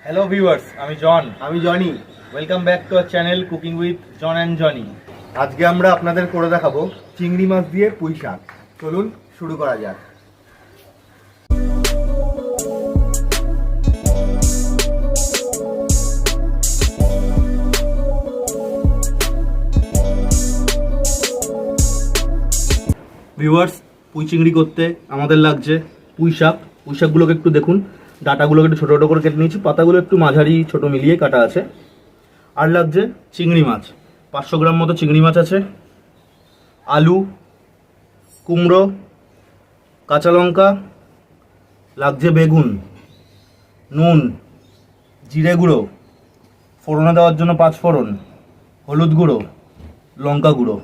Hello viewers, আমি John. আমি Johnny. Welcome back to our channel cooking with John and Johnny. আজকে আমরা আপনাদের করে দেখাবো চিংড়ি মাছ দিয়ে পুঁই শাক। চলুন শুরু করা যাক। ভিউয়ার্স, পুঁই চিংড়ি করতে আমাদের লাগছে পুঁই শাক। পুঁই শাকগুলোকে একটু দেখুন, ডাটাগুলোকে একটু ছোটো ছোটো করে কেটে নিয়েছি, পাতাগুলো একটু মাঝারি ছোটো মিলিয়ে কাটা আছে। আর লাগছে চিংড়ি মাছ, 500 গ্রাম মতো চিংড়ি মাছ আছে, আলু, কুমড়ো, কাঁচা লঙ্কা, লাগছে বেগুন, নুন, জিরে গুঁড়ো, ফোড়নে দেওয়ার জন্য 5 ফোড়ন, হলুদ গুঁড়ো, লঙ্কা গুঁড়ো,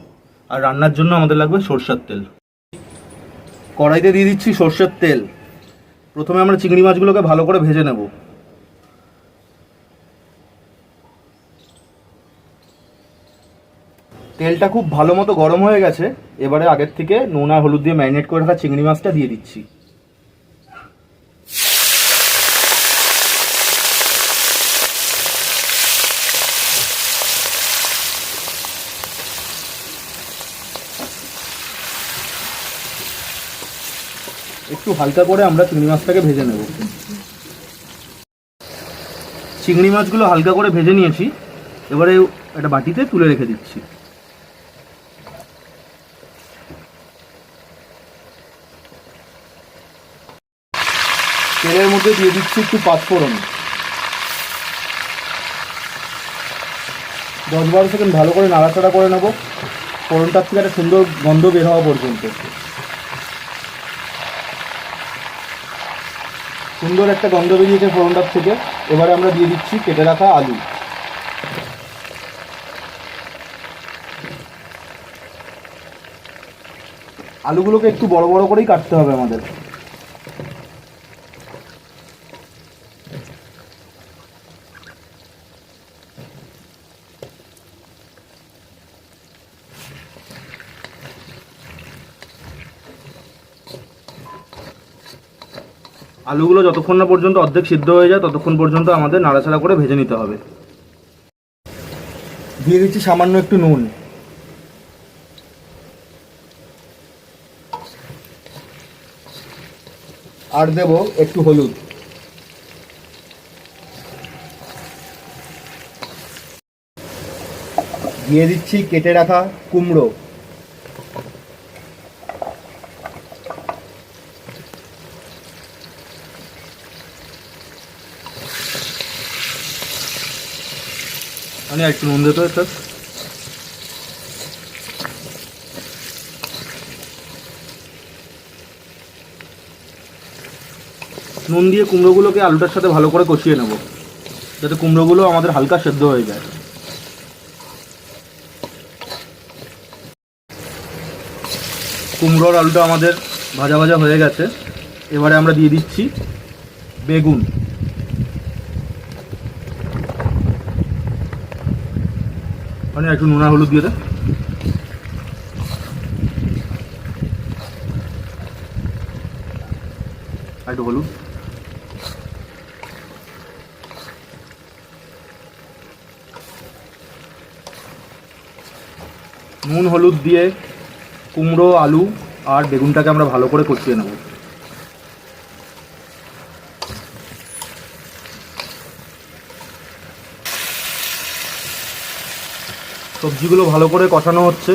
আর রান্নার জন্য আমাদের লাগবে সরষের তেল। কড়াইতে দিয়ে দিচ্ছি সরষের তেল। প্রথমে আমরা চিংড়ি মাছগুলোকে ভালো করে ভেজে নেব। তেলটা খুব ভালো মতো গরম হয়ে গেছে। এবারে আগের থেকে নুন আর হলুদ দিয়ে ম্যারিনেট করে রাখা চিংড়ি মাছটা দিয়ে দিচ্ছি। একটু হালকা করে আমরা চিংড়ি মাছটাকে ভেজে নেব। চিংড়ি মাছগুলো হালকা করে ভেজে নিয়েছি, এবারে একটা বাটিতে তুলে রেখে দিচ্ছি। তেলের মধ্যে দিয়ে দিচ্ছি একটু 5 ফোড়ন। 10-12 সেকেন্ড ভালো করে নাড়াচাড়া করে নেব, ফোড়নটার থেকে একটা সুন্দর গন্ধ বের হওয়া পর্যন্ত। সুন্দর একটা গন্ধ বেরিয়েছে ফোড়নটার থেকে। এবারে আমরা দিয়ে দিচ্ছি কেটে রাখা আলু। আলুগুলোকে একটু বড় বড় করেই কাটতে হবে আমাদের। আলুগুলো যতক্ষণ না পর্যন্ত অর্ধেক সিদ্ধ হয়ে যায় ততক্ষণ পর্যন্ত আমাদের নাড়াচাড়া করে ভেজে নিতে হবে। দিয়ে দিচ্ছি সামান্য একটু নুন, আর দেব একটু হলুদ। দিয়ে দিচ্ছি কেটে রাখা কুমড়ো। মানে একটু নুন দিতে হবে স্যার। নুন দিয়ে কুমড়োগুলোকে আলুটার সাথে ভালো করে কষিয়ে নেব, যাতে কুমড়োগুলো আমাদের হালকা সেদ্ধ হয়ে যায়। কুমড়োর আলুটা আমাদের ভাজা ভাজা হয়ে গেছে। এবারে আমরা দিয়ে দিচ্ছি বেগুন। মানে একটু নুন আর হলুদ দিয়ে দেয়। একটু হলুদ, নুন হলুদ দিয়ে কুমড়ো, আলু আর বেগুনটাকে আমরা ভালো করে কষিয়ে নেব। সবজিগুলো ভালো করে কষানো হচ্ছে।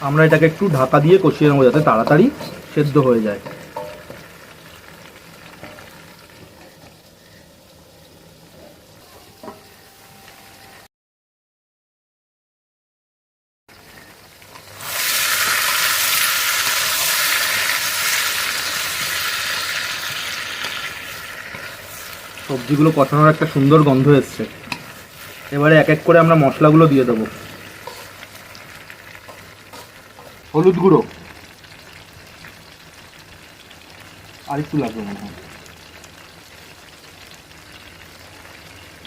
আমরা এটাকে একটু ঢাকা দিয়ে কষিয়ে নেবো যাতে তাড়াতাড়ি সেদ্ধ হয়ে যায়। সবজিগুলো কষানোর একটা সুন্দর গন্ধ এসছে। এবারে এক এক করে আমরা মশলাগুলো দিয়ে দেবো। হলুদ গুঁড়ো আর একটু লাগবে মনে হয়,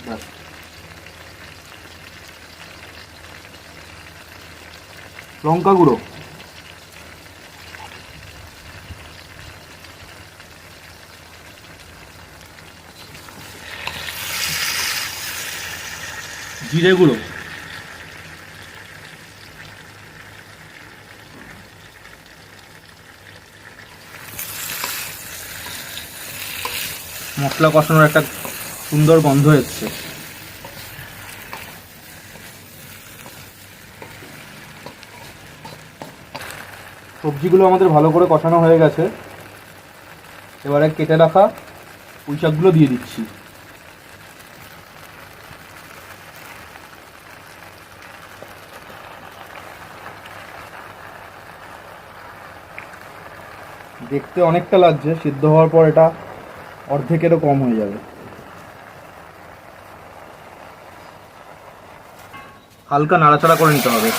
ব্যাস। লঙ্কা গুঁড়ো, জিরে গুঁড়ো, মশলা কষানোর একটা সুন্দর গন্ধ এসছে। সবজিগুলো আমাদের ভালো করে কষানো হয়ে গেছে। এবারে কেটে রাখা পুঁই শাকগুলো দিয়ে দিচ্ছি। দেখতে অনেকটা লাগছে, সিদ্ধ হওয়ার পর এটা অর্ধেকেরও কম হয়ে যাবে। হালকা নাড়াচাড়া করে নিতে হবে।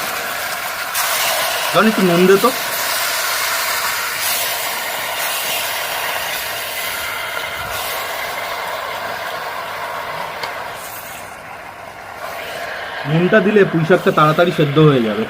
কারণ একটু নুন দে তো। নুনটা দিলে পুঁই শাকটা তাড়াতাড়ি সেদ্ধ হয়ে যাবে।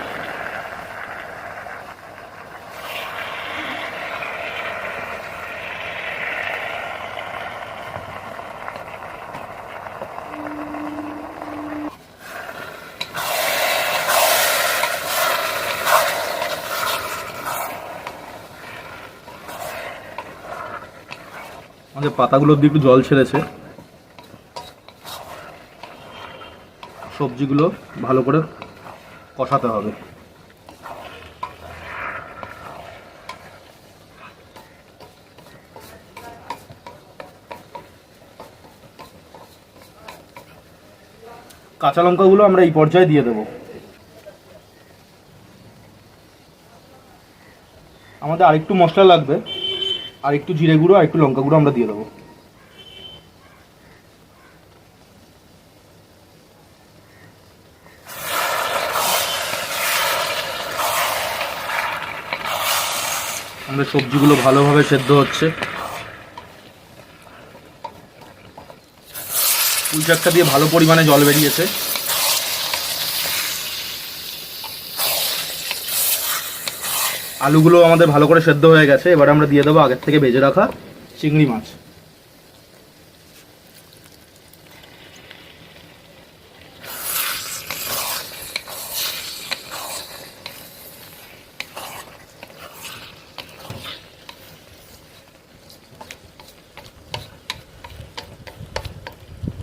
আমাদের পাতাগুলোর দিকে একটু জল ছেড়েছে। সবজিগুলো ভালো করে কষাতে হবে। কাঁচা লঙ্কাগুলো আমরা এই পর্যায়ে দিয়ে দেব। আমাদের আরেকটু মশলা লাগবে, আর একটু জিরে গুঁড়ো আর একটু লঙ্কা গুঁড়ো আমরা দিয়ে দেবো। আমাদের সবজিগুলো ভালোভাবে সেদ্ধ হচ্ছে। পুঁই শাকটা দিয়ে ভালো পরিমাণে জল বেরিয়েছে। আলুগুলো আমাদের ভালো করে সেদ্ধ হয়ে গেছে। এবার আমরা দিয়ে দেবো আগের থেকে ভেজে রাখা চিংড়ি মাছ।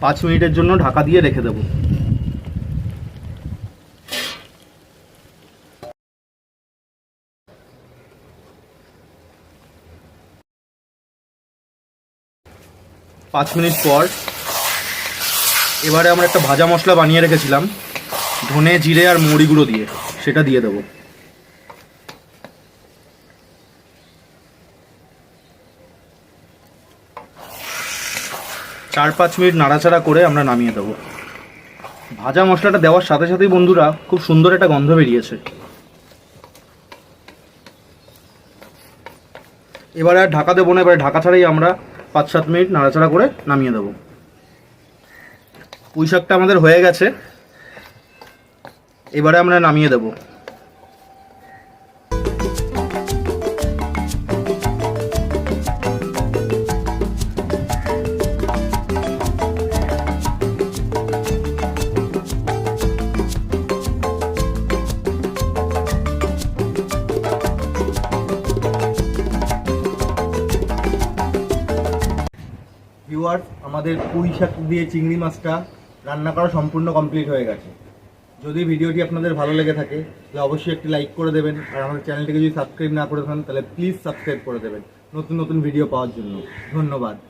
পাঁচ মিনিটের জন্য ঢাকা দিয়ে রেখে দেবো। পাঁচ মিনিট পর এবারে আমরা একটা ভাজা মশলা বানিয়ে রেখেছিলাম ধনে, জিরে আর মৌরি গুঁড়ো দিয়ে, সেটা দিয়ে দেবো। 4-5 মিনিট নাড়াচাড়া করে আমরা নামিয়ে দেবো। ভাজা মশলাটা দেওয়ার সাথে সাথেই বন্ধুরা খুব সুন্দর একটা গন্ধ বেরিয়েছে। এবারে আর ঢাকা দেবো না, এবারে ঢাকা ছাড়াই আমরা 5-7 মিনিট নাড়াচাড়া করে নামিয়ে দেবো। পুঁই শাকটা আমাদের হয়ে গেছে, এবারে আমরা নামিয়ে দেবো। ভিউয়ার্স, আমাদের পুঁই শাক দিয়ে চিংড়ি মাছটা রান্না করা সম্পূর্ণ কমপ্লিট হয়ে গেছে। যদি ভিডিওটি আপনাদের ভালো লেগে থাকে তাহলে অবশ্যই একটি লাইক করে দেবেন, আর আমাদের চ্যানেলটিকে যদি সাবস্ক্রাইব না করে থাকেন তাহলে প্লিজ সাবস্ক্রাইব করে দেবেন নতুন নতুন ভিডিও পাওয়ার জন্য। ধন্যবাদ।